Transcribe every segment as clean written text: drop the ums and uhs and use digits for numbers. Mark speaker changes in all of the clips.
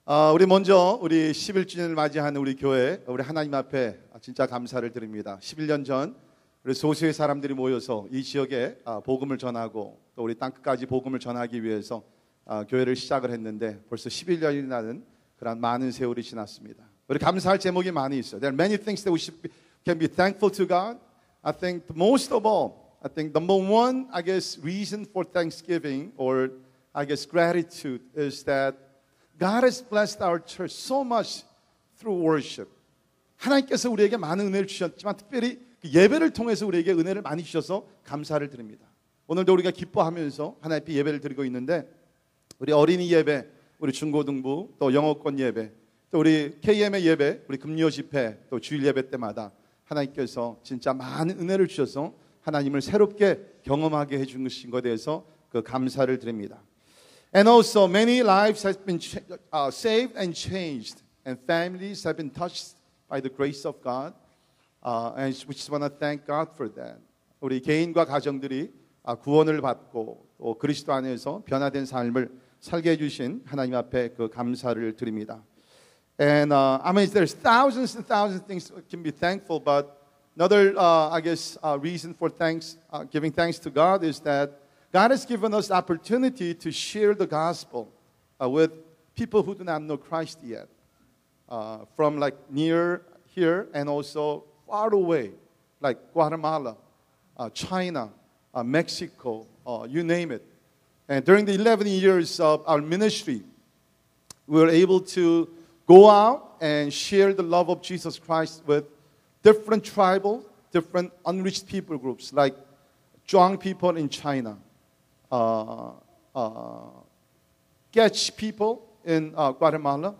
Speaker 1: 우리 먼저 우리 11주년을 맞이하는 우리 교회, 우리 하나님 앞에 진짜 감사를 드립니다. 11년 전 우리 소수의 사람들이 모여서 이 지역에 복음을 전하고 또 우리 땅끝까지 복음을 전하기 위해서 교회를 시작을 했는데 벌써 11년이라는 그런 많은 세월이 지났습니다. 우리 감사할 제목이 많이 있어요. There are many things that can be thankful to God. I think most of all, I think number one, reason for thanksgiving or gratitude is that God has blessed our church so much through worship. 하나님께서 우리에게 많은 은혜를 주셨지만 특별히 예배를 통해서 우리에게 은혜를 많이 주셔서 감사를 드립니다. 오늘도 우리가 기뻐하면서 하나님 앞에 예배를 드리고 있는데 우리 어린이 예배, 우리 중고등부, 또 영어권 예배, 또 우리 KM의 예배, 우리 금요 집회, 또 주일 예배 때마다 하나님께서 진짜 많은 은혜를 주셔서 하나님을 새롭게 경험하게 해준 것인 것에 대해서 그 감사를 드립니다. And also many lives have been saved and changed, and families have been touched by the grace of God, and we just want to thank God for that. 우리 개인과 가정들이 구원을 받고 또 그리스도 안에서 변화된 삶을 살게 해주신 하나님 앞에 그 감사를 드립니다. And there's thousands and thousands of things can be thankful, but another reason for giving thanks to God is that God has given us the opportunity to share the gospel with people who do not know Christ yet, from like near here and also far away, like Guatemala, China, Mexico, you name it. And during the 11 years of our ministry, we were able to go out and share the love of Jesus Christ with different tribal, different unreached people groups, like Zhuang people in China, Quech people in Guatemala,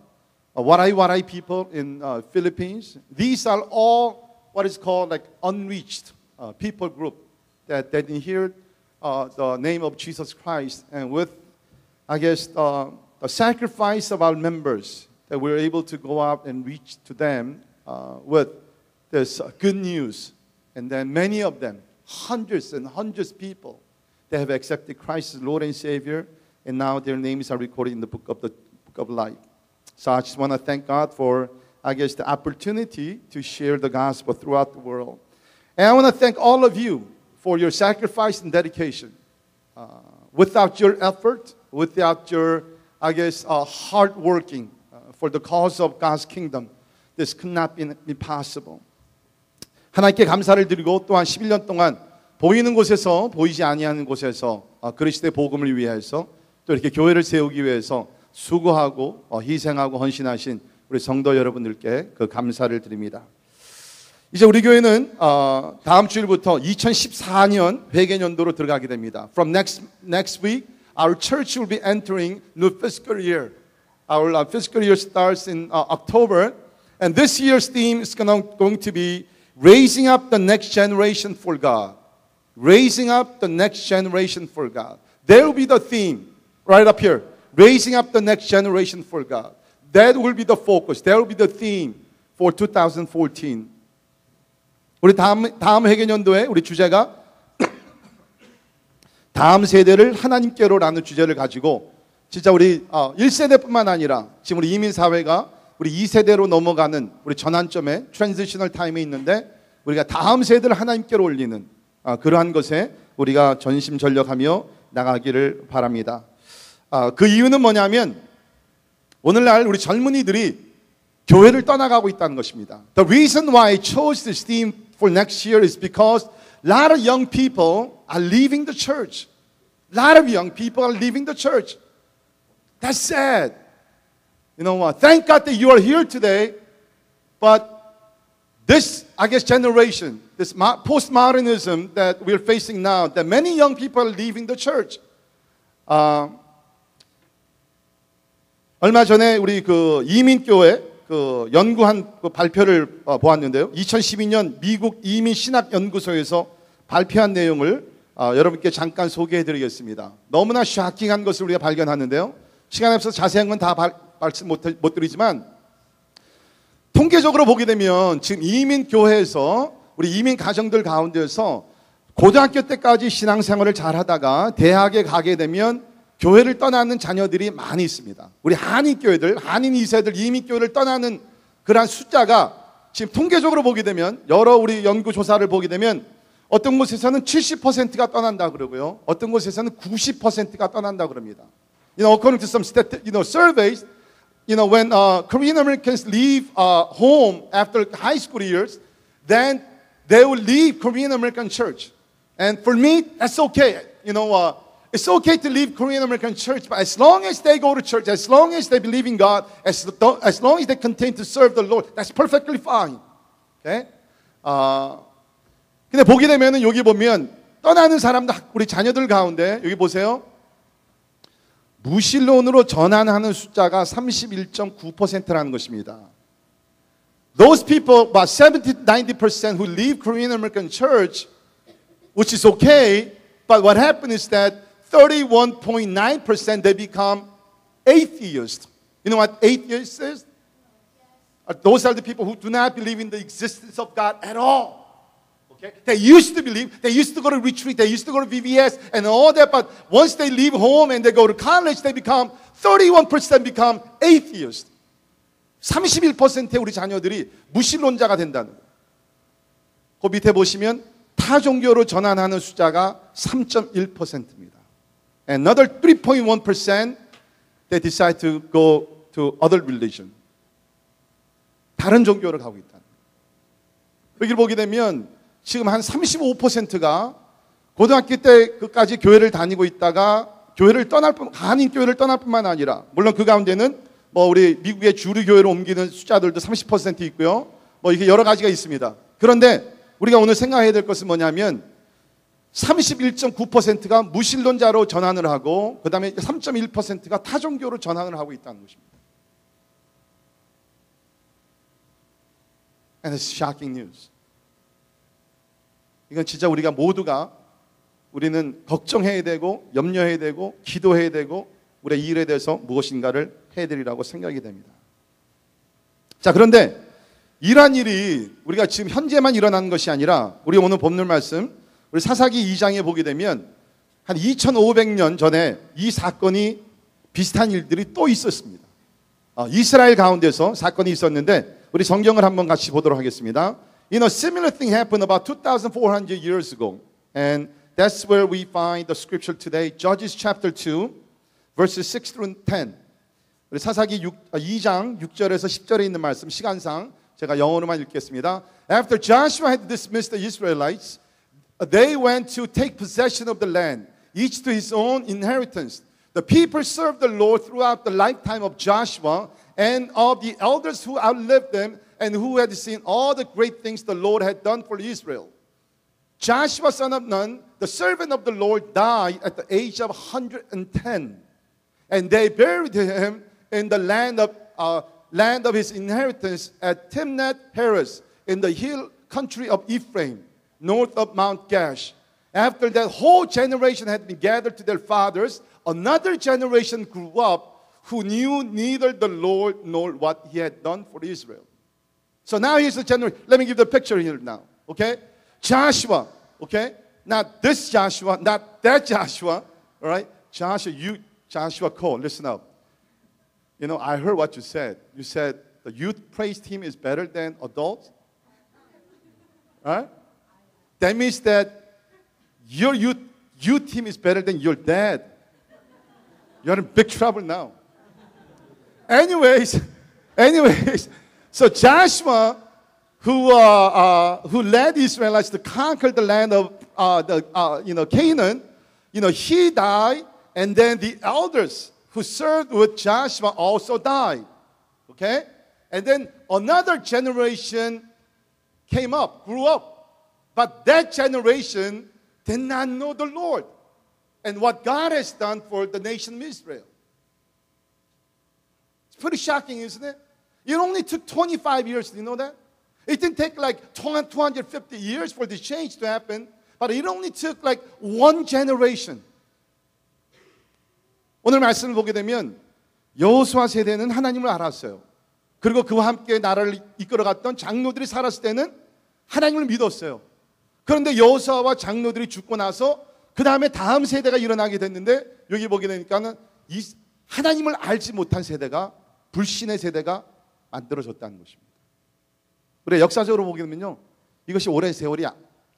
Speaker 1: Waray people in Philippines. These are all what is called like unreached people group that didn't hear the name of Jesus Christ. And with, the sacrifice of our members, that we're able to go out and reach to them with this good news. And then many of them, hundreds and hundreds of people, they have accepted Christ as Lord and Savior, and now their names are recorded in the book of life. So I just want to thank God for, the opportunity to share the gospel throughout the world. And I want to thank all of you for your sacrifice and dedication. Without your effort, without your, hard working for the cause of God's kingdom, this could not be possible. 하나님께 감사를 드리고 또한 11년 동안 보이는 곳에서 보이지 아니하는 곳에서 그리스도의 복음을 위해서 또 이렇게 교회를 세우기 위해서 수고하고 희생하고 헌신하신 우리 성도 여러분들께 그 감사를 드립니다. 이제 우리 교회는 다음 주일부터 2014년 회계년도로 들어가게 됩니다. From next week, our church will be entering new fiscal year. Our fiscal year starts in October, and this year's theme is going to be raising up the next generation for God. Raising up the next generation for God. That will be the theme right up here. Raising up the next generation for God. That will be the focus. That will be the theme for 2014. 우리 다음 회계년도에 우리 주제가 다음 세대를 하나님께로라는 주제를 가지고 진짜 우리 1세대뿐만 아니라 지금 우리 이민사회가 우리 2세대로 넘어가는 우리 전환점에 트랜지셔널 타임에 있는데 우리가 다음 세대를 하나님께로 올리는 그러한 것에 우리가 전심전력하며 나가기를 바랍니다. 그 이유는 뭐냐면 오늘날 우리 젊은이들이 교회를 떠나가고 있다는 것입니다. The reason why I chose this theme for next year is because a lot of young people are leaving the church. A lot of young people are leaving the church. That's sad. You know what? Thank God that you are here today, but this, generation, this postmodernism that we're facing now, that many young people are leaving the church. 얼마 전에 우리 그 이민교회 그 연구한 그 발표를 보았는데요. 2012년 미국 이민신학연구소에서 발표한 내용을 여러분께 잠깐 소개해드리겠습니다. 너무나 쇼킹한 것을 우리가 발견하는데요. 시간이 없어서 자세한 건 다 말씀 못 드리지만 통계적으로 보게 되면 지금 이민교회에서 우리 이민 가정들 가운데서 고등학교 때까지 신앙생활을 잘 하다가 대학에 가게 되면 교회를 떠나는 자녀들이 많이 있습니다. 우리 한인교회들, 한인 2세들 이민교회를 떠나는 그러한 숫자가 지금 통계적으로 보게 되면 여러 우리 연구조사를 보게 되면 어떤 곳에서는 70%가 떠난다 그러고요. 어떤 곳에서는 90%가 떠난다 그럽니다. According to some surveys, when Korean Americans leave home after high school years, then they will leave Korean American church. And for me, that's okay. It's okay to leave Korean American church, but as long as they go to church, as long as they believe in God, as long as they continue to serve the Lord, that's perfectly fine. Okay? 근데 보게 되면은 여기 보면 떠나는 사람들, 우리 자녀들 가운데 여기 보세요. 무신론으로 전환하는 숫자가 31.9%라는 것입니다. Those people, about 70-90% who leave Korean American church, which is okay, but what happened is that 31.9% they become atheists. You know what atheists is? Those are the people who do not believe in the existence of God at all. Okay? They used to believe, they used to go to retreat, they used to go to VBS and all that, but once they leave home and they go to college, they become, 31% become atheists. 31%의 우리 자녀들이 무신론자가 된다는 거예요. 그 밑에 보시면 타종교로 전환하는 숫자가 3.1%입니다. Another 3.1% they decide to go to other religion. 다른 종교를 가고 있다. 여기를 보게 되면 지금 한 35%가 고등학교 때까지 교회를 다니고 있다가 교회를 한인 교회를 떠날 뿐만 아니라 물론 그 가운데는 우리 미국의 주류 교회로 옮기는 숫자들도 30% 있고요. 이게 여러 가지가 있습니다. 그런데 우리가 오늘 생각해야 될 것은 뭐냐면 31.9%가 무신론자로 전환을 하고 그 다음에 3.1%가 타종교로 전환을 하고 있다는 것입니다. And it's shocking news. 이건 진짜 우리가 모두가 우리는 걱정해야 되고 염려해야 되고 기도해야 되고 우리의 이 일에 대해서 무엇인가를 해야 되리라고 생각이 됩니다. 자, 그런데 이러한 일이 우리가 지금 현재만 일어나는 것이 아니라 우리 오늘 본문 말씀 우리 사사기 2장에 보게 되면 한 2500년 전에 이 사건이 비슷한 일들이 또 있었습니다. 이스라엘 가운데서 사건이 있었는데 우리 성경을 한번 같이 보도록 하겠습니다. Similar thing happened about 2,400 years ago. And that's where we find the scripture today. Judges chapter 2, verses 6 through 10. 우리 사사기 2장 6절에서 10절에 있는 말씀 시간상 제가 영어로만 읽겠습니다. After Joshua had dismissed the Israelites, they went to take possession of the land, each to his own inheritance. The people served the Lord throughout the lifetime of Joshua and of the elders who outlived them and who had seen all the great things the Lord had done for Israel. Joshua, son of Nun, the servant of the Lord, died at the age of 110. And they buried him in the land of his inheritance at Timnath-Heres in the hill country of Ephraim, north of Mount Gash. After that whole generation had been gathered to their fathers, another generation grew up who knew neither the Lord nor what he had done for Israel. So now here's the generation. Let me give the picture here now. Okay? Joshua. Okay? Not this Joshua, not that Joshua. All right? Joshua Cole, listen up. I heard what you said. You said the youth praise team is better than adults. Right? That means that your youth team is better than your dad. You're in big trouble now. Anyways, so Joshua, who led the Israelites to conquer the land of Canaan, he died, and then the elders who served with Joshua also died. Okay? And then another generation came up, grew up. But that generation did not know the Lord and what God has done for the nation of Israel. It's pretty shocking, isn't it? It only took 25 years, do you know that? It didn't take like 250 years for this change to happen, but it only took like one generation. 오늘 말씀을 보게 되면 여호수아 세대는 하나님을 알았어요. 그리고 그와 함께 나라를 이끌어갔던 장로들이 살았을 때는 하나님을 믿었어요. 그런데 여호수아와 장로들이 죽고 나서 그 다음에 다음 세대가 일어나게 됐는데 여기 보게 되니까는 이 하나님을 알지 못한 세대가, 불신의 세대가 만들어졌다는 것입니다. 그래, 역사적으로 보게 되면요, 이것이 오랜 세월이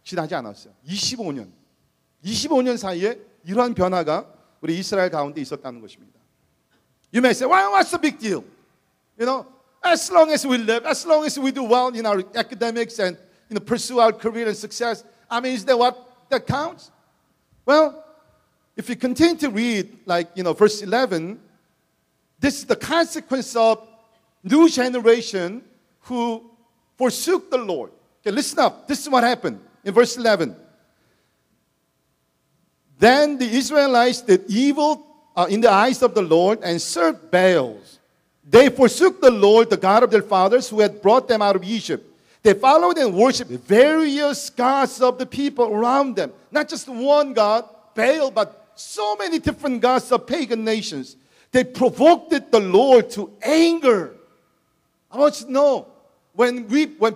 Speaker 1: 지나지 않았어요. 25년 사이에 이러한 변화가 우리 이스라엘 가운데 있었다는 것입니다. You may say, well, what's the big deal? You know, as long as we live, as long as we do well in our academics and pursue our career and success, I mean, is that what that counts? Well, if you continue to read, like, verse 11, this is the consequence of new generation who forsook the Lord. Okay, listen up. This is what happened in verse 11. Then the Israelites did evil in the eyes of the Lord and served Baals. They forsook the Lord, the God of their fathers, who had brought them out of Egypt. They followed and worshipped various gods of the people around them. Not just one God, Baal, but so many different gods of pagan nations. They provoked the Lord to anger. I want you to know, when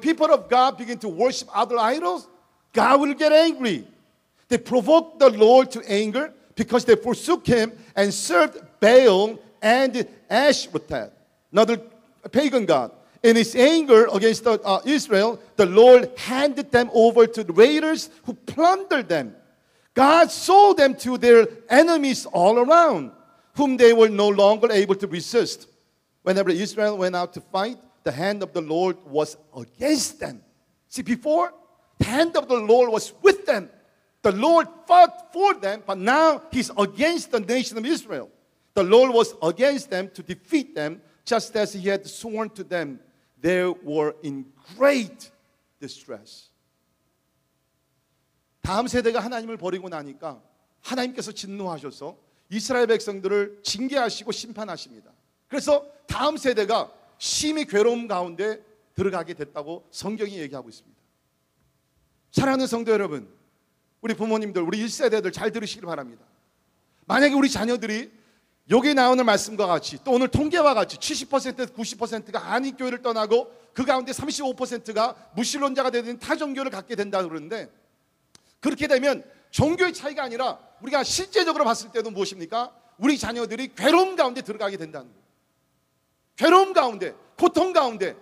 Speaker 1: people of God begin to worship other idols, God will get angry. They provoked the Lord to anger because they forsook Him and served Baal and Ashtoreth, another pagan god. In His anger against Israel, the Lord handed them over to the raiders who plundered them. God sold them to their enemies all around, whom they were no longer able to resist. Whenever Israel went out to fight, the hand of the Lord was against them. See, before, the hand of the Lord was with them. The Lord fought for them, but now He's against the nation of Israel. The Lord was against them to defeat them, just as He had sworn to them. They were in great distress. 다음 세대가 하나님을 버리고 나니까 하나님께서 진노하셔서 이스라엘 백성들을 징계하시고 심판하십니다. 그래서 다음 세대가 심히 괴로움 가운데 들어가게 됐다고 성경이 얘기하고 있습니다. 사랑하는 성도 여러분, 우리 부모님들, 우리 1세대들 잘 들으시길 바랍니다. 만약에 우리 자녀들이 여기 나오는 말씀과 같이, 또 오늘 통계와 같이 70%, 90%가 한인교회를 떠나고 그 가운데 35%가 무신론자가 되는 타종교를 갖게 된다 그러는데, 그렇게 되면 종교의 차이가 아니라 우리가 실제적으로 봤을 때도 무엇입니까? 우리 자녀들이 괴로움 가운데 들어가게 된다는 거예요. 괴로움 가운데, 고통 가운데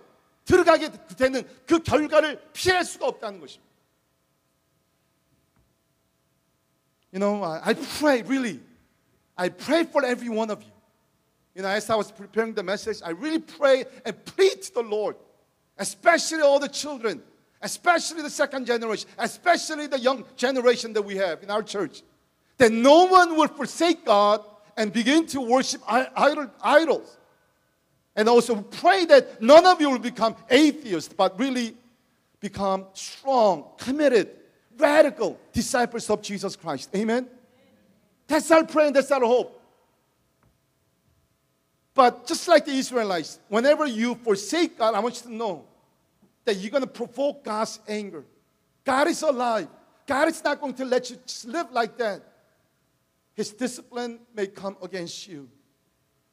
Speaker 1: 들어가게 되는 그 결과를 피할 수가 없다는 것입니다. I pray, really. I pray for every one of you. As I was preparing the message, I really pray and plead to the Lord, especially all the children, especially the second generation, especially the young generation that we have in our church, that no one will forsake God and begin to worship idols. And also pray that none of you will become atheists, but really become strong, committed, radical disciples of Jesus Christ. Amen? That's our prayer and that's our hope. But just like the Israelites, whenever you forsake God, I want you to know that you're going to provoke God's anger. God is alive. God is not going to let you just live like that. His discipline may come against you.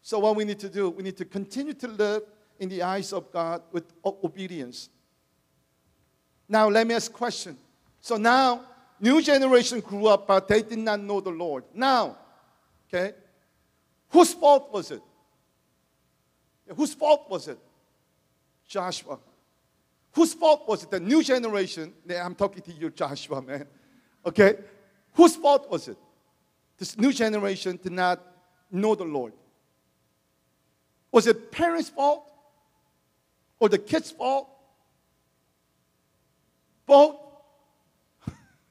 Speaker 1: So what we need to do, we need to continue to live in the eyes of God with obedience. Now let me ask a question. So now, new generation grew up, but they did not know the Lord. Now, okay, whose fault was it? Whose fault was it? Joshua. Whose fault was it? The new generation. I'm talking to you, Joshua, man. Okay, whose fault was it? This new generation did not know the Lord. Was it parents' fault? Or the kids' fault? Both?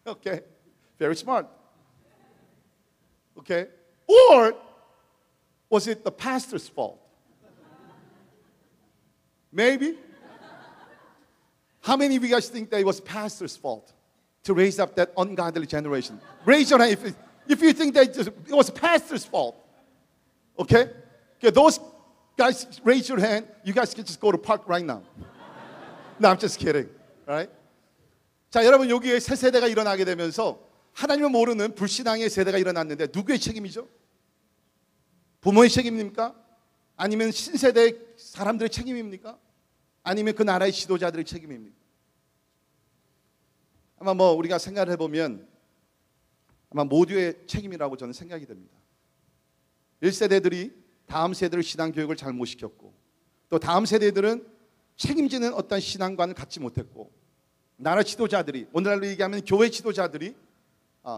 Speaker 1: Okay, very smart. Okay, or was it the pastor's fault? Maybe. How many of you guys think that it was pastor's fault to raise up that ungodly generation? Raise your hand if you think that it was pastor's fault. Okay? Okay, those guys, raise your hand. You guys can just go to park right now. No, I'm just kidding. All right? 자, 여러분, 여기에 새 세대가 일어나게 되면서 하나님을 모르는 불신앙의 세대가 일어났는데 누구의 책임이죠? 부모의 책임입니까? 아니면 신세대 사람들의 책임입니까? 아니면 그 나라의 지도자들의 책임입니까? 아마 우리가 생각을 해보면 아마 모두의 책임이라고 저는 생각이 됩니다. 1세대들이 다음 세대를 신앙교육을 잘 못 시켰고, 또 다음 세대들은 책임지는 어떤 신앙관을 갖지 못했고, 나라 지도자들이, 오늘날로 얘기하면 교회 지도자들이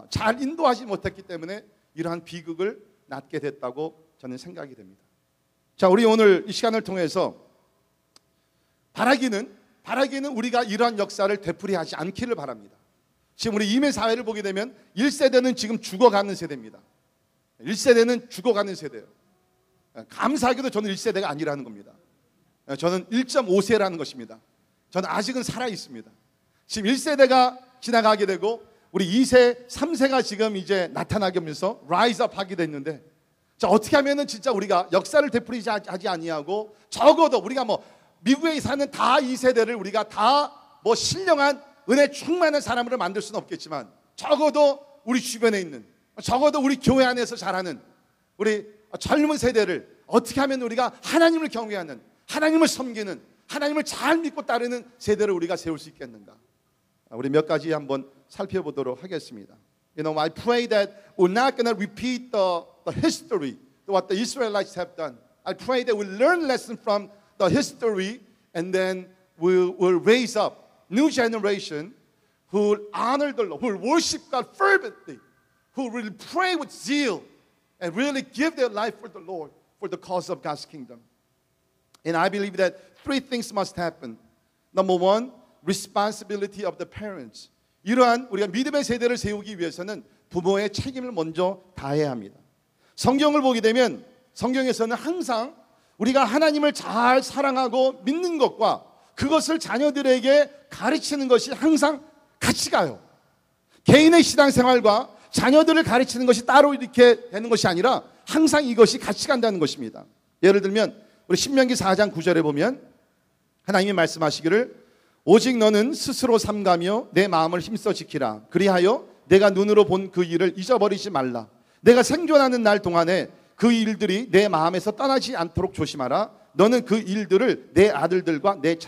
Speaker 1: 잘 인도하지 못했기 때문에 이러한 비극을 낳게 됐다고 저는 생각이 됩니다. 자, 우리 오늘 이 시간을 통해서 바라기는 우리가 이러한 역사를 되풀이하지 않기를 바랍니다. 지금 우리 이민 사회를 보게 되면 1세대는 지금 죽어가는 세대입니다. 1세대는 죽어가는 세대예요. 감사하게도 저는 1세대가 아니라는 겁니다. 저는 1.5세라는 것입니다. 저는 아직은 살아 있습니다. 지금 1세대가 지나가게 되고 우리 2세, 3세가 지금 이제 나타나게 하면서 라이즈업 하게 됐는데, 자, 어떻게 하면은 진짜 우리가 역사를 되풀이하지 아니하고, 적어도 우리가 뭐 미국에 사는 다 2세대를 우리가 다 뭐 신령한 은혜 충만한 사람으로 만들 수는 없겠지만, 적어도 우리 주변에 있는, 적어도 우리 교회 안에서 자라는 우리 젊은 세대를 어떻게 하면 우리가 하나님을 경외하는, 하나님을 섬기는, 하나님을 잘 믿고 따르는 세대를 우리가 세울 수 있겠는가? 우리 몇 가지 한번 살펴보도록 하겠습니다. I pray that we're not going to repeat the history, what the Israelites have done. I pray that we learn lesson from the history, and then we'll raise up new generation who will honor the Lord, who will worship God fervently, who will pray with zeal, and really give their life for the Lord, for the cause of God's kingdom. And I believe that three things must happen. Number one, responsibility of the parents. 이러한 우리가 믿음의 세대를 세우기 위해서는 부모의 책임을 먼저 다해야 합니다. 성경을 보게 되면 성경에서는 항상 우리가 하나님을 잘 사랑하고 믿는 것과 그것을 자녀들에게 가르치는 것이 항상 같이 가요. 개인의 신앙생활과 자녀들을 가르치는 것이 따로 이렇게 되는 것이 아니라 항상 이것이 같이 간다는 것입니다. 예를 들면 우리 신명기 4장 9절에 보면 하나님이 말씀하시기를 오직 너는 스스로 삼가며 내 마음을 힘써 지키라. 그리하여 내가 눈으로 본 그 일을 잊어버리지 말라. 내가 생존하는 날 동안에 그 일들이 내 마음에서 떠나지 않도록 조심하라. 너는 그 일들을 내 아들들과 내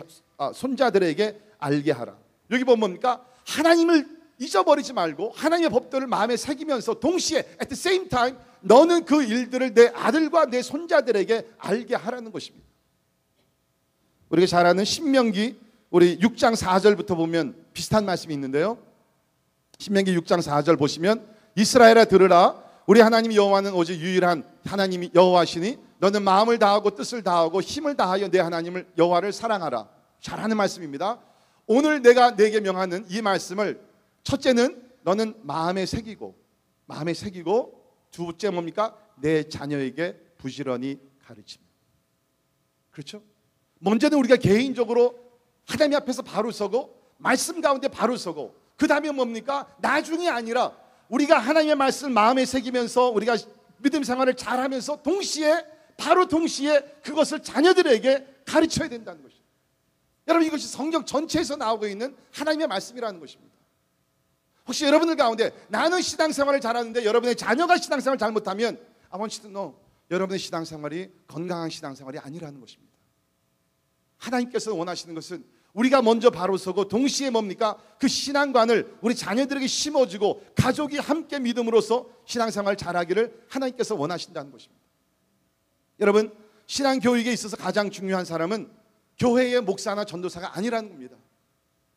Speaker 1: 손자들에게 알게 하라. 여기 보면 뭡니까? 하나님을 잊어버리지 말고 하나님의 법도를 마음에 새기면서 동시에 at the same time 너는 그 일들을 내 아들과 내 손자들에게 알게 하라는 것입니다. 우리가 잘 아는 신명기 우리 6장 4절부터 보면 비슷한 말씀이 있는데요. 신명기 6장 4절 보시면 이스라엘아 들으라. 우리 하나님 여호와는 오직 유일한 하나님이 여호와시니 너는 마음을 다하고 뜻을 다하고 힘을 다하여 내 하나님을 여호와를 사랑하라. 잘하는 말씀입니다. 오늘 내가 내게 명하는 이 말씀을 첫째는 너는 마음에 새기고 두째 뭡니까? 내 자녀에게 부지런히 가르칩니다. 그렇죠? 먼저는 우리가 개인적으로 하나님 앞에서 바로 서고 말씀 가운데 바로 서고 그 다음에 뭡니까? 나중이 아니라 우리가 하나님의 말씀을 마음에 새기면서 우리가 믿음 생활을 잘하면서 동시에 그것을 자녀들에게 가르쳐야 된다는 것입니다. 여러분 이것이 성경 전체에서 나오고 있는 하나님의 말씀이라는 것입니다. 혹시 여러분들 가운데 나는 신앙생활을 잘하는데 여러분의 자녀가 신앙생활을 잘못하면 I want you to know 여러분의 신앙생활이 건강한 신앙생활이 아니라는 것입니다. 하나님께서 원하시는 것은 우리가 먼저 바로 서고 동시에 뭡니까? 그 신앙관을 우리 자녀들에게 심어주고 가족이 함께 믿음으로써 신앙생활을 잘하기를 하나님께서 원하신다는 것입니다. 여러분 신앙교육에 있어서 가장 중요한 사람은 교회의 목사나 전도사가 아니라는 겁니다.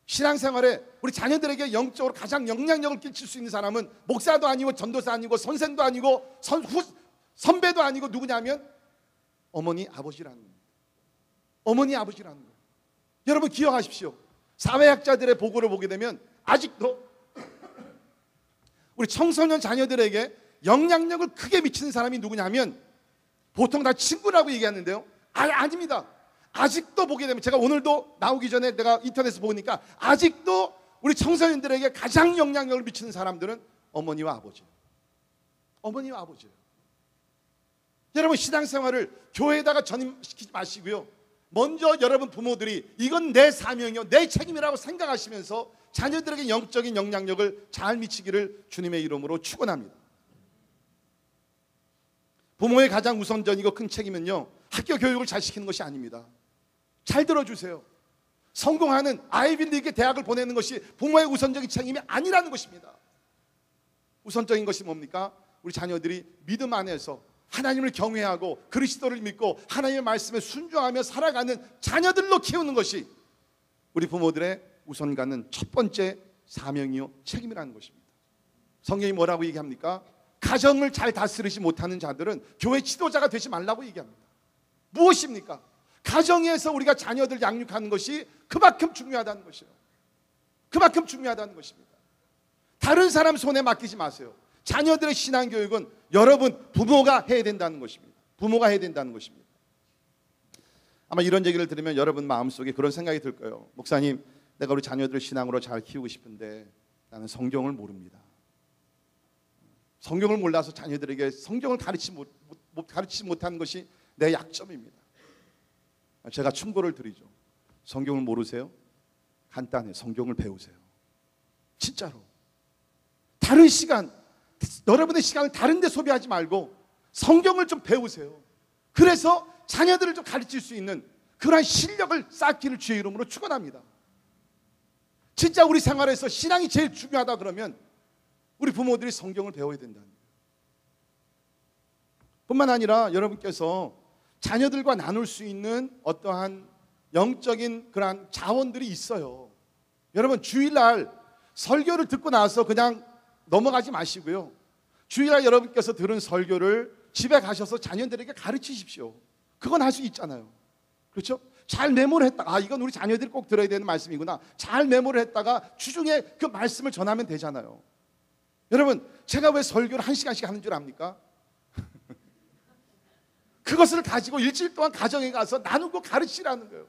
Speaker 1: 신앙생활에 우리 자녀들에게 영적으로 가장 영향력을 끼칠 수 있는 사람은 목사도 아니고 전도사 아니고 선생도 아니고 선배도 아니고 누구냐면 어머니 아버지라는 겁니다. 어머니 아버지라는 거예요. 여러분 기억하십시오. 사회학자들의 보고를 보게 되면 아직도 우리 청소년 자녀들에게 영향력을 크게 미치는 사람이 누구냐면 보통 다 친구라고 얘기하는데요. 아닙니다. 아직도 보게 되면 제가 오늘도 나오기 전에 내가 인터넷에서 보니까 아직도 우리 청소년들에게 가장 영향력을 미치는 사람들은 어머니와 아버지예요. 어머니와 아버지예요. 여러분 신앙생활을 교회에다가 전임시키지 마시고요. 먼저 여러분 부모들이 이건 내 사명이요 내 책임이라고 생각하시면서 자녀들에게 영적인 영향력을 잘 미치기를 주님의 이름으로 축원합니다. 부모의 가장 우선적이고 큰 책임은요 학교 교육을 잘 시키는 것이 아닙니다. 잘 들어주세요. 성공하는 아이비리그 대학을 보내는 것이 부모의 우선적인 책임이 아니라는 것입니다. 우선적인 것이 뭡니까? 우리 자녀들이 믿음 안에서 하나님을 경외하고 그리스도를 믿고 하나님의 말씀에 순종하며 살아가는 자녀들로 키우는 것이 우리 부모들의 우선 가는 첫 번째 사명이요 책임이라는 것입니다. 성경이 뭐라고 얘기합니까? 가정을 잘 다스리지 못하는 자들은 교회 지도자가 되지 말라고 얘기합니다. 무엇입니까? 가정에서 우리가 자녀들 양육하는 것이 그만큼 중요하다는 것이에요. 그만큼 중요하다는 것입니다. 다른 사람 손에 맡기지 마세요. 자녀들의 신앙교육은 여러분 부모가 해야 된다는 것입니다. 부모가 해야 된다는 것입니다. 아마 이런 얘기를 들으면 여러분 마음속에 그런 생각이 들 거예요. 목사님, 내가 우리 자녀들을 신앙으로 잘 키우고 싶은데 나는 성경을 모릅니다. 성경을 몰라서 자녀들에게 성경을 가르치지 못하는 것이 내 약점입니다. 제가 충고를 드리죠. 성경을 모르세요? 간단해. 성경을 배우세요. 진짜로. 다른 시간, 여러분의 시간을 다른 데 소비하지 말고 성경을 좀 배우세요. 그래서 자녀들을 좀 가르칠 수 있는 그러한 실력을 쌓기를 주의 이름으로 축원합니다. 진짜 우리 생활에서 신앙이 제일 중요하다 그러면 우리 부모들이 성경을 배워야 된다는 거예요. 뿐만 아니라 여러분께서 자녀들과 나눌 수 있는 어떠한 영적인 그러한 자원들이 있어요. 여러분 주일날 설교를 듣고 나서 그냥 넘어가지 마시고요. 주일날 여러분께서 들은 설교를 집에 가셔서 자녀들에게 가르치십시오. 그건 할 수 있잖아요. 그렇죠? 잘 메모를 했다가 이건 우리 자녀들이 꼭 들어야 되는 말씀이구나. 잘 메모를 했다가 주중에 그 말씀을 전하면 되잖아요. 여러분 제가 왜 설교를 1시간씩 하는 줄 압니까? 그것을 가지고 일주일 동안 가정에 가서 나누고 가르치라는 거예요.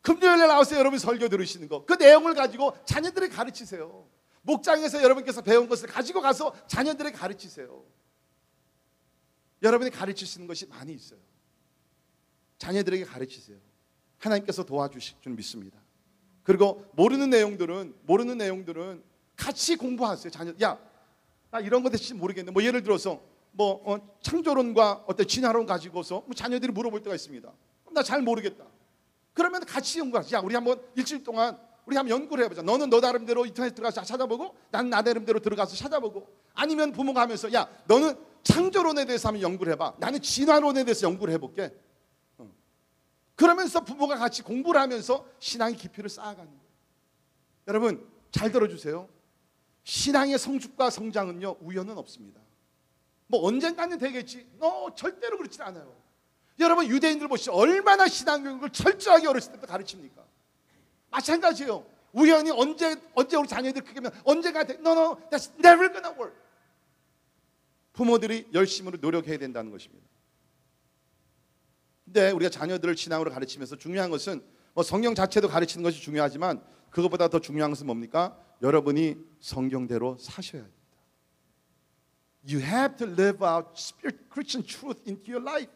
Speaker 1: 금요일에 나와서 여러분 설교 들으시는 거, 그 내용을 가지고 자녀들에게 가르치세요. 목장에서 여러분께서 배운 것을 가지고 가서 자녀들에게 가르치세요. 여러분이 가르칠 수 있는 것이 많이 있어요. 자녀들에게 가르치세요. 하나님께서 도와주실 줄 믿습니다. 그리고 모르는 내용들은 같이 공부하세요. 자녀, 야, 나 이런 거 대체 모르겠네. 뭐 예를 들어서 창조론과 어떤 진화론 가지고서 자녀들이 물어볼 때가 있습니다. 나 잘 모르겠다. 그러면 같이 연구하자. 야, 우리 한번 일주일 동안 우리 한번 연구를 해보자. 너는 너 나름대로 인터넷 들어가서 찾아보고 나는 나 나름대로 들어가서 찾아보고, 아니면 부모가 하면서 야, 너는 창조론에 대해서 한번 연구를 해봐. 나는 진화론에 대해서 연구를 해볼게. 그러면서 부모가 같이 공부를 하면서 신앙의 깊이를 쌓아가는 거예요. 여러분 잘 들어주세요. 신앙의 성숙과 성장은요 우연은 없습니다. 뭐 언젠가는 되겠지. 절대로 그렇지 않아요. 여러분 유대인들 보시죠. 얼마나 신앙교육을 철저하게 어렸을 때부터 가르칩니까? 마찬가지예요. 우연히 언제 우리 자녀들 크게 하면 언제가 돼? No, that's never gonna work. 부모들이 열심으로 노력해야 된다는 것입니다. 근데 우리가 자녀들을 신앙으로 가르치면서 중요한 것은 성경 자체도 가르치는 것이 중요하지만 그것보다 더 중요한 것은 뭡니까? 여러분이 성경대로 사셔야 합니다. You have to live out spirit Christian truth into your life.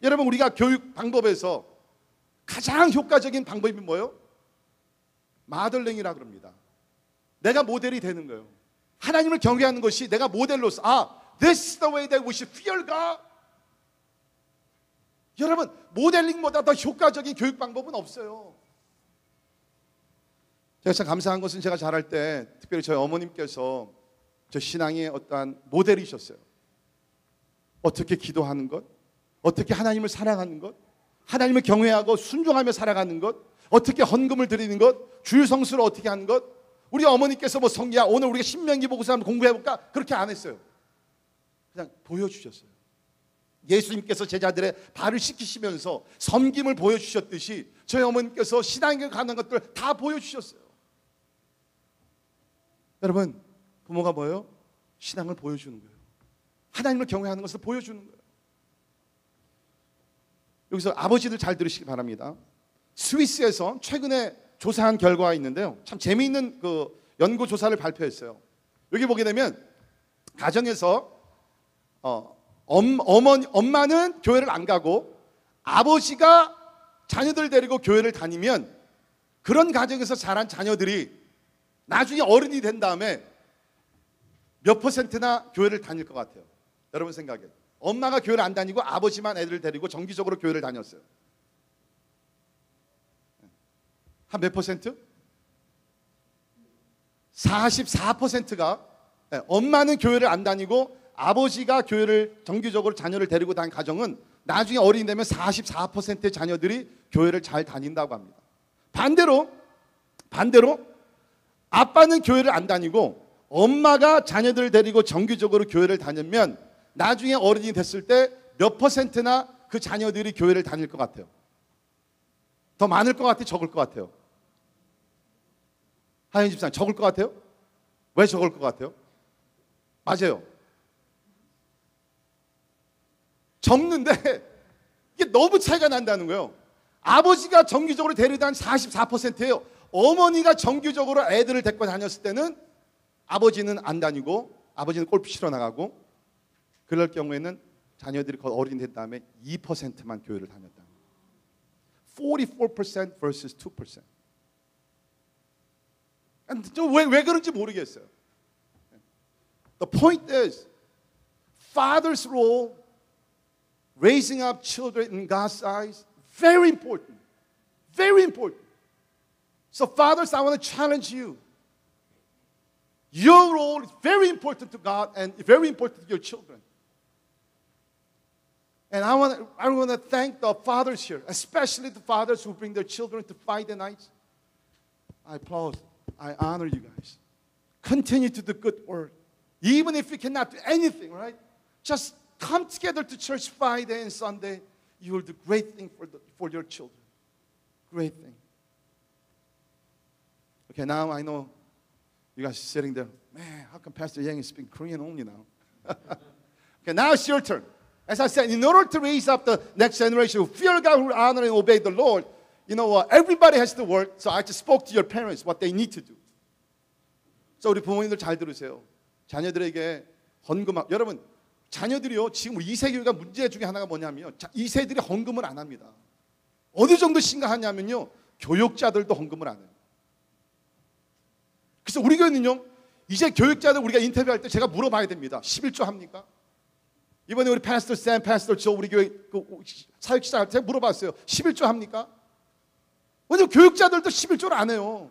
Speaker 1: 여러분 우리가 교육 방법에서 가장 효과적인 방법이 뭐예요? 마들링이라 그럽니다. 내가 모델이 되는 거예요. 하나님을 경외하는 것이 내가 모델로서 this is the way that we should fear God. 여러분 모델링보다 더 효과적인 교육 방법은 없어요. 제가 참 감사한 것은 제가 자랄 때 특별히 저희 어머님께서 저 신앙의 어떠한 모델이셨어요. 어떻게 기도하는 것, 어떻게 하나님을 사랑하는 것, 하나님을 경외하고 순종하며 살아가는 것, 어떻게 헌금을 드리는 것, 주일 성수를 어떻게 하는 것. 우리 어머니께서 야 오늘 우리가 신명기 보고서 한번 공부해볼까? 그렇게 안 했어요. 그냥 보여주셨어요. 예수님께서 제자들의 발을 씻기시면서 섬김을 보여주셨듯이 저희 어머니께서 신앙에 관한 것들 다 보여주셨어요. 여러분 부모가 뭐예요? 신앙을 보여주는 거예요. 하나님을 경외하는 것을 보여주는 거예요. 여기서 아버지들 잘 들으시기 바랍니다. 스위스에서 최근에 조사한 결과가 있는데요. 참 재미있는 그 연구 조사를 발표했어요. 여기 보게 되면 가정에서 엄마는 교회를 안 가고 아버지가 자녀들 데리고 교회를 다니면 그런 가정에서 자란 자녀들이 나중에 어른이 된 다음에 몇 %나 교회를 다닐 것 같아요? 여러분 생각에 엄마가 교회를 안 다니고 아버지만 애들을 데리고 정기적으로 교회를 다녔어요. 한 몇 %? 44%가 엄마는 교회를 안 다니고 아버지가 교회를 정기적으로 자녀를 데리고 다닌 가정은 나중에 어른이 되면 44%의 자녀들이 교회를 잘 다닌다고 합니다. 반대로 아빠는 교회를 안 다니고 엄마가 자녀들을 데리고 정기적으로 교회를 다니면 나중에 어른이 됐을 때 몇 퍼센트나 그 자녀들이 교회를 다닐 것 같아요? 더 많을 것 같아요? 적을 것 같아요? 하연 집사님, 적을 것 같아요? 왜 적을 것 같아요? 맞아요. 적는데 이게 너무 차이가 난다는 거예요. 아버지가 정기적으로 데려다니는 44%예요. 어머니가 정기적으로 애들을 데리고 다녔을 때는 아버지는 안 다니고 아버지는 골프 치러 나가고 그럴 경우에는 자녀들이 거의 어른이 된 다음에 2%만 교회를 다녔다. 44% versus 2%. 왜 그런지 모르겠어요. The point is, father's role, raising up children in God's eyes, very important. Very important. So fathers, I want to challenge you. Your role is very important to God and very important to your children. And I want to thank the fathers here, especially the fathers who bring their children to Friday nights. I applaud. I honor you guys. Continue to do good work. Even if you cannot do anything, right? Just come together to church Friday and Sunday. You will do great things for your children. Great thing. Okay, now I know you guys are sitting there. Man, how come Pastor Yang is speaking Korean only now? Okay, now it's your turn. As I said, in order to raise up the next generation who fear God, who honor and obey the Lord, everybody has to work. So I just spoke to your parents what they need to do. So 우리 부모님들 잘 들으세요. 자녀들에게 헌금하고 여러분 자녀들이요 지금 우리 2세 교회가 문제 중에 하나가 뭐냐면요 2세들이 헌금을 안 합니다. 어느 정도 심각하냐면요 교육자들도 헌금을 안 해요. 그래서 우리 교회는요 이제 교육자들 우리가 인터뷰할 때 제가 물어봐야 됩니다. 11조 합니까? 이번에 우리 파스터 샘, 파스터 조 우리 교회 사역자한테 제가 물어봤어요. 11조 합니까? 왜냐면 교육자들도 11조를 안 해요.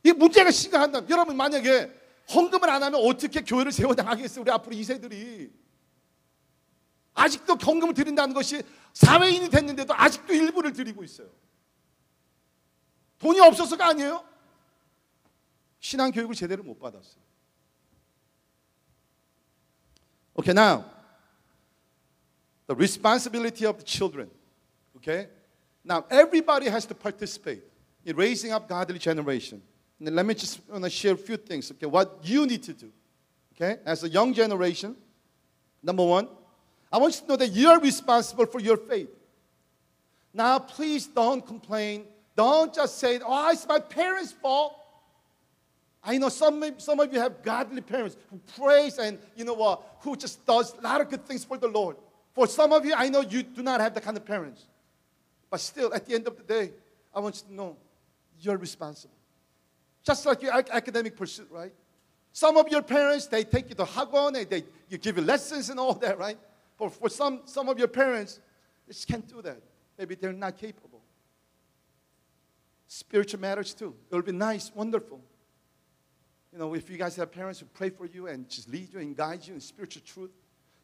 Speaker 1: 이 문제가 심각한다. 여러분 만약에 헌금을 안 하면 어떻게 교회를 세워나가겠어요? 우리 앞으로 2세들이. 아직도 헌금을 드린다는 것이 사회인이 됐는데도 아직도 일부를 드리고 있어요. 돈이 없어서가 아니에요. 신앙교육을 제대로 못 받았어요. Okay, now, the responsibility of the children. Okay? Now, everybody has to participate in raising up godly generation. And let me just share a few things, okay, what you need to do. Okay? As a young generation, number one, I want you to know that you are responsible for your faith. Now, please don't complain. Don't just say, oh, it's my parents' fault. I know some of you have godly parents who praise and who just does a lot of good things for the Lord. For some of you, I know you do not have that kind of parents. But still, at the end of the day, I want you to know you're responsible. Just like your academic pursuit, right? Some of your parents, they take you to Hagwon, and you give you lessons and all that, right? But for some of your parents, they just can't do that. Maybe they're not capable. Spiritual matters too. It'll be nice, wonderful. If you guys have parents who pray for you and just lead you and guide you in spiritual truth.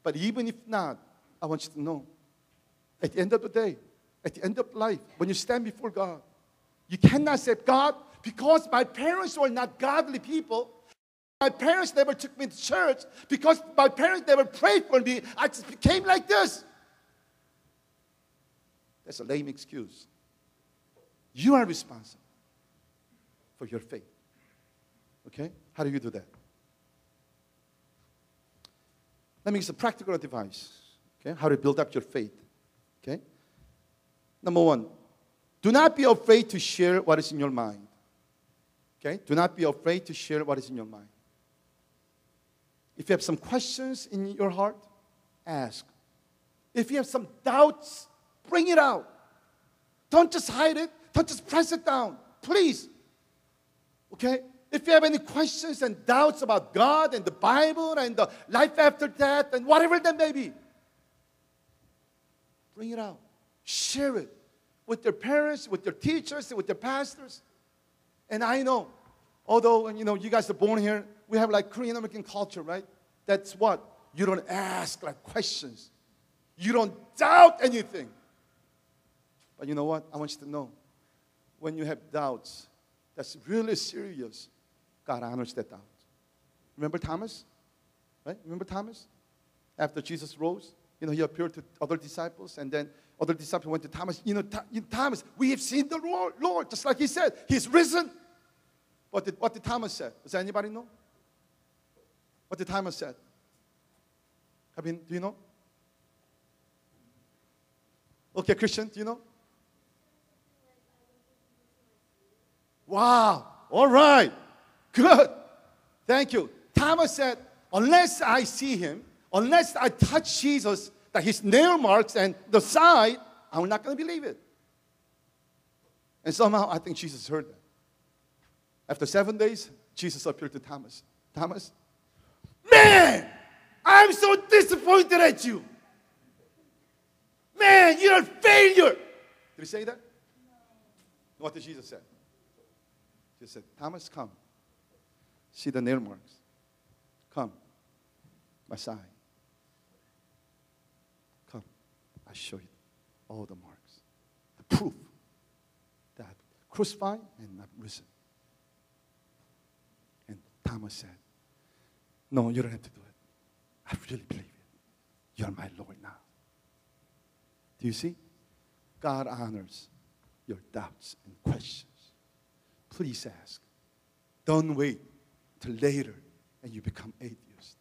Speaker 1: But even if not, I want you to know, at the end of the day, at the end of life, when you stand before God, you cannot say, God, because my parents were not godly people, my parents never took me to church, because my parents never prayed for me, I just became like this. That's a lame excuse. You are responsible for your faith. Okay? How do you do that? Let me give you some practical advice. Okay? How to build up your faith. Okay? Number one, do not be afraid to share what is in your mind. Okay? Do not be afraid to share what is in your mind. If you have some questions in your heart, ask. If you have some doubts, bring it out. Don't just hide it. Don't just press it down. Please. Okay? If you have any questions and doubts about God and the Bible and the life after death and whatever that may be, bring it out. Share it with your parents, with your teachers, with your pastors. And I know although, you guys are born here, we have like Korean American culture, right? That's what? You don't ask like questions. You don't doubt anything. But you know what? I want you to know, when you have doubts, that's really serious. God honors that doubt. Remember Thomas? Right? Remember Thomas? After Jesus rose, he appeared to other disciples, and then other disciples went to Thomas. Thomas, we have seen the Lord, just like he said. He's risen. What did Thomas say? Does anybody know? What did Thomas say? Do you know? Okay, Christian, do you know? Wow. All right. Good. Thank you. Thomas said, unless I see him, unless I touch Jesus, that his nail marks and the side, I'm not going to believe it. And somehow I think Jesus heard that. After 7 days, Jesus appeared to Thomas. Thomas, man, I'm so disappointed at you. Man, you're a failure. Did he say that? No. What did Jesus say? Jesus said, Thomas, come. See the nail marks. Come. My side. Come. I show you all the marks. The proof that I'm crucified and I'm risen. And Thomas said, no, you don't have to do it. I really believe it. You're my Lord now. Do you see? God honors your doubts and questions. Please ask. Don't wait till later and you become atheist.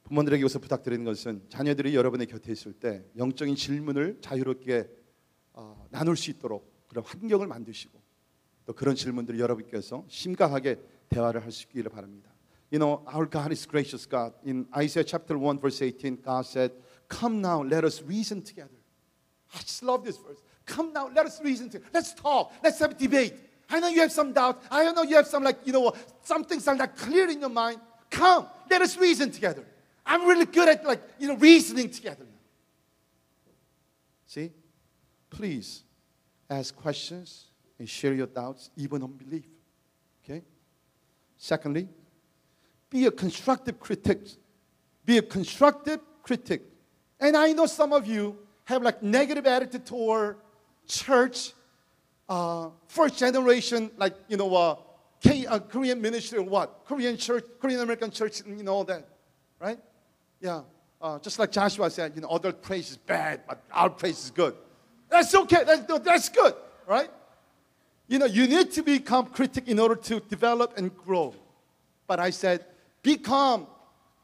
Speaker 1: 부모님들에게 여기서 부탁드리는 것은 자녀들이 여러분의 곁에 있을 때 영적인 질문을 자유롭게 나눌 수 있도록 그런 환경을 만드시고 또 그런 질문들을 여러분께서 심각하게 대화를 할 수 있기를 바랍니다. Our God is gracious God. In Isaiah chapter 1 verse 18, God said, come now, let us reason together. I just love this verse. Come now, let us reason together. Let's talk. Let's have a debate. I know you have some doubt. I know you have some some things are not clear in your mind. Come, let us reason together. I'm really good at reasoning together. See? Please ask questions and share your doubts, even unbelief. Okay? Secondly, be a constructive critic. Be a constructive critic. And I know some of you have negative attitude toward church, first generation, Korean ministry or what? Korean church, Korean American church, all that. Right? Yeah. Just like Joshua said, other praise is bad, but our praise is good. That's okay. That's good. Right? You need to become critic in order to develop and grow. But I said, become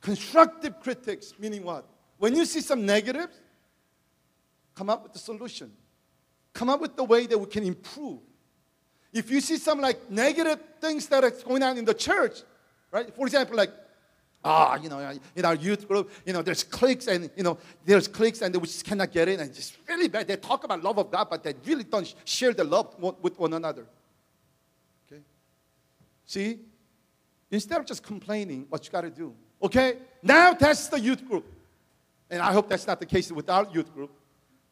Speaker 1: constructive critics, meaning what? When you see some negatives, come up with the solution. Come up with the way that we can improve. If you see some negative things that are going on in the church, right? For example, in our youth group, there's cliques and we just cannot get in, and it's really bad. They talk about love of God, but they really don't share the love with one another. Okay? See? Instead of just complaining, what you got to do? Okay? Now that's the youth group. And I hope that's not the case with our youth group.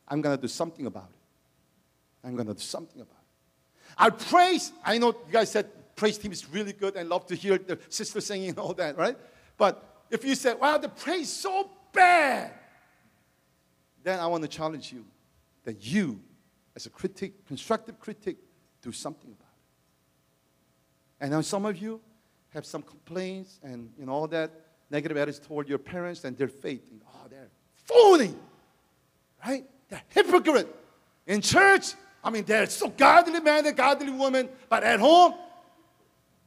Speaker 1: I'm going to do something about it. I'm going to do something about it. Our praise, I know you guys said praise team is really good and love to hear the sister singing and all that, right? But if you say, wow, the praise is so bad, then I want to challenge you that you, as a critic, constructive critic, do something about it. And now some of you have some complaints and all that negative attitude toward your parents and their faith. They're phony, right? They're hypocrite. In church, they're so godly man and godly woman, but at home,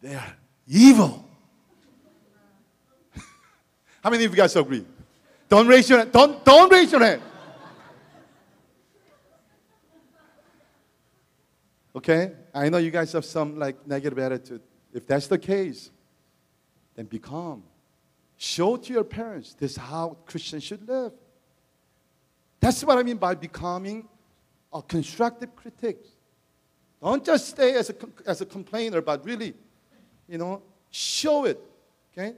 Speaker 1: they're evil. How many of you guys agree? Don't raise your hand. Don't raise your hand. Okay? I know you guys have some negative attitude. If that's the case, then be calm. Show to your parents this is how Christians should live. That's what I mean by becoming a constructive critic. Don't just stay as a complainer, but really, show it, okay,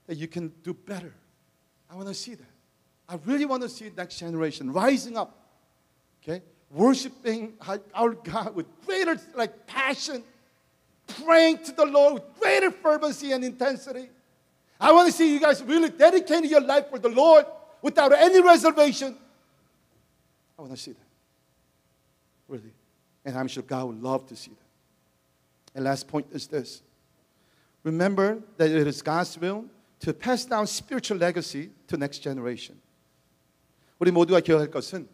Speaker 1: that you can do better. I want to see that. I really want to see the next generation rising up, okay, worshiping our God with greater passion, praying to the Lord with greater fervency and intensity. I want to see you guys really dedicating your life for the Lord without any reservation. I want to see that. Really. And I'm sure God would love to see that. And last point is this. Remember that it is God's will to pass down spiritual legacy to next generation. 우리 모두가 기억할 것은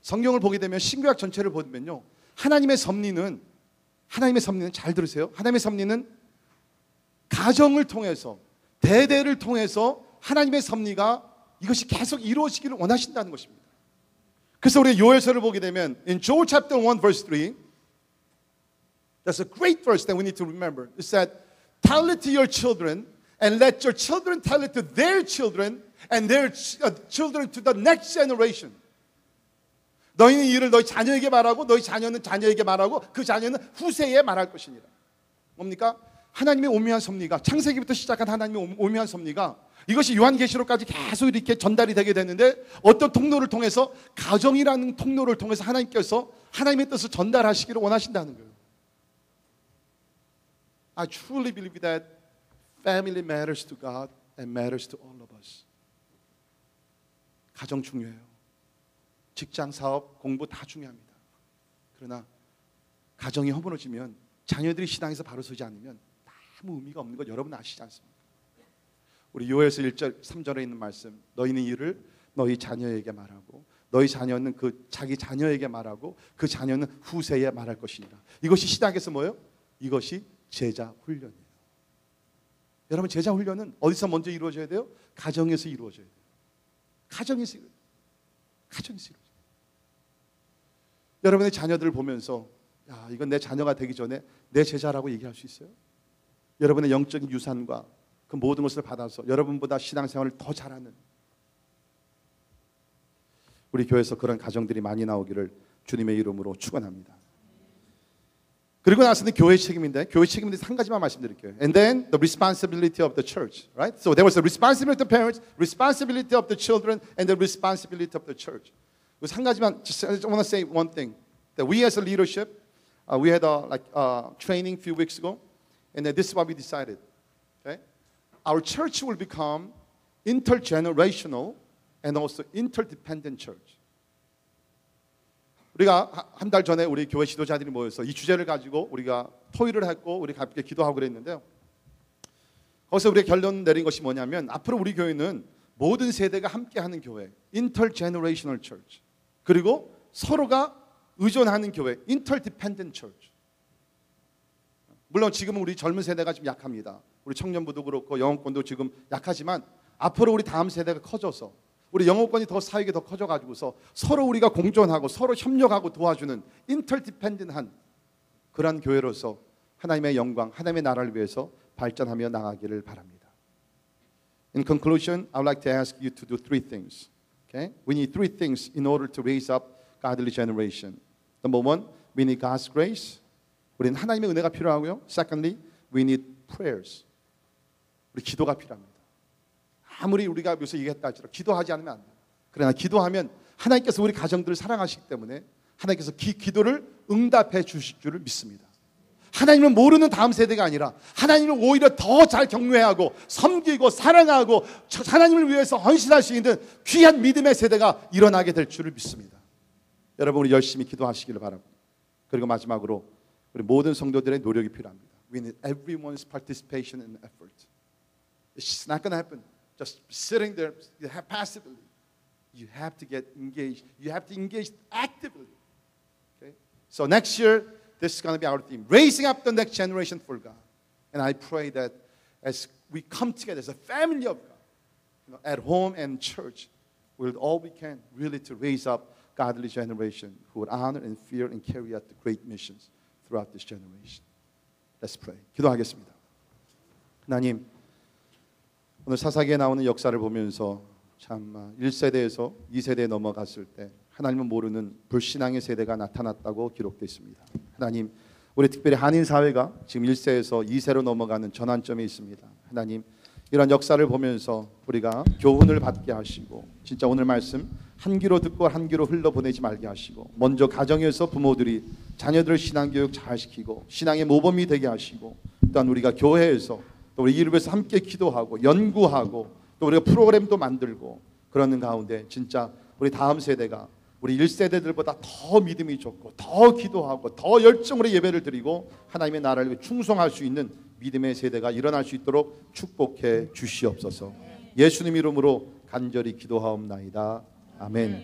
Speaker 1: 성경을 보게 되면 신구약 전체를 보면요. 하나님의 섭리는 잘 들으세요. 하나님의 섭리는 가정을 통해서 대대를 통해서 하나님의 섭리가 이것이 계속 이루어지기를 원하신다는 것입니다. 그래서 우리 요엘서를 보게 되면 in Joel chapter 1 verse 3 that's a great verse that we need to remember. It said, tell it to your children and let your children tell it to their children and their children to the next generation. 너희는 이를 너희 자녀에게 말하고 너희 자녀는 자녀에게 말하고 그 자녀는 후세에 말할 것이니라. 뭡니까? 하나님의 오묘한 섭리가 창세기부터 시작한 하나님의 오묘한 섭리가 이것이 요한계시록까지 계속 이렇게 전달이 되게 되는데 어떤 통로를 통해서 가정이라는 통로를 통해서 하나님께서 하나님의 뜻을 전달하시기를 원하신다는 거예요. I truly believe that family matters to God and matters to all of us. 가정 중요해요. 직장, 사업, 공부 다 중요합니다. 그러나 가정이 허물어지면 자녀들이 신앙에서 바로 서지 않으면 아무 의미가 없는 것 여러분 아시지 않습니까? 우리 요엘서 1절 3절에 있는 말씀 너희는 이를 너희 자녀에게 말하고 너희 자녀는 그 자기 자녀에게 말하고 그 자녀는 후세에 말할 것이니라. 이것이 신학에서 뭐예요? 이것이 제자 훈련이에요. 여러분 제자 훈련은 어디서 먼저 이루어져야 돼요? 가정에서 이루어져야 돼요. 가정에서 이루어져요. 여러분의 자녀들을 보면서 야, 이건 내 자녀가 되기 전에 내 제자라고 얘기할 수 있어요? 여러분의 영적인 유산과 그 모든 것을 받아서 여러분보다 신앙생활을 더 잘하는 우리 교회에서 그런 가정들이 많이 나오기를 주님의 이름으로 축원합니다. 그리고 나서는 교회의 책임인데 교회의 책임에 대해서 한 가지만 말씀드릴게요. And then the responsibility of the church, right? So there was the responsibility of the parents, responsibility of the children, and the responsibility of the church. 그래서 한 가지만, I just want to say one thing. That we as a leadership, we had a training a few weeks ago, and this is what we decided. Okay? Our church will become intergenerational and also interdependent church. 우리가 한 달 전에 우리 교회 지도자들이 모여서 이 주제를 가지고 우리가 토의를 했고 우리 함께 기도하고 그랬는데요. 거기서 우리가 결론 내린 것이 뭐냐면 앞으로 우리 교회는 모든 세대가 함께하는 교회, intergenerational church. 그리고 서로가 의존하는 교회, interdependent church. 물론 지금은 우리 젊은 세대가 좀 약합니다. 우리 청년부도 그렇고 영어권도 지금 약하지만 앞으로 우리 다음 세대가 커져서 우리 영어권이 더 사역이 더 커져가지고서 서로 우리가 공존하고 서로 협력하고 도와주는 인터디펜던트한 그러한 교회로서 하나님의 영광, 하나님의 나라를 위해서 발전하며 나가기를 바랍니다. In conclusion, I would like to ask you to do three things. Okay? We need three things in order to raise up godly generation. Number one, we need God's grace. 우리는 하나님의 은혜가 필요하고요. Secondly, we need prayers. 우리 기도가 필요합니다. 아무리 우리가 요새 얘기했다 할지라도 기도하지 않으면 안 돼요. 그러나 기도하면 하나님께서 우리 가정들을 사랑하시기 때문에 하나님께서 기도를 응답해 주실 줄을 믿습니다. 하나님을 모르는 다음 세대가 아니라 하나님을 오히려 더 잘 경외하고 섬기고 사랑하고 하나님을 위해서 헌신할 수 있는 귀한 믿음의 세대가 일어나게 될 줄을 믿습니다. 여러분 우리 열심히 기도하시기를 바라고 그리고 마지막으로 우리 모든 성도들의 노력이 필요합니다. We need everyone's participation and effort. It's not going to happen. Just sitting there passively. You have to get engaged. You have to engage actively. Okay? So next year, this is going to be our theme. Raising up the next generation for God. And I pray that as we come together as a family of God, at home and church, we'll do all we can really to raise up godly generation who would honor and fear and carry out the great missions throughout this generation. Let's pray. 기도하겠습니다. 하나님, 오늘 사사기에 나오는 역사를 보면서 참 1세대에서 2세대에 넘어갔을 때 하나님은 모르는 불신앙의 세대가 나타났다고 기록되어 있습니다. 하나님, 우리 특별히 한인 사회가 지금 1세에서 2세로 넘어가는 전환점에 있습니다. 하나님, 이런 역사를 보면서 우리가 교훈을 받게 하시고 진짜 오늘 말씀 한 귀로 듣고 한 귀로 흘러보내지 말게 하시고 먼저 가정에서 부모들이 자녀들을 신앙교육 잘 시키고 신앙의 모범이 되게 하시고 또한 우리가 교회에서 또 우리 이룹에서 함께 기도하고 연구하고 또 우리가 프로그램도 만들고 그러는 가운데 진짜 우리 다음 세대가 우리 1세대들보다 더 믿음이 좋고 더 기도하고 더 열정으로 예배를 드리고 하나님의 나라를 위해 충성할 수 있는 믿음의 세대가 일어날 수 있도록 축복해 주시옵소서. 예수님 이름으로 간절히 기도하옵나이다. 아멘.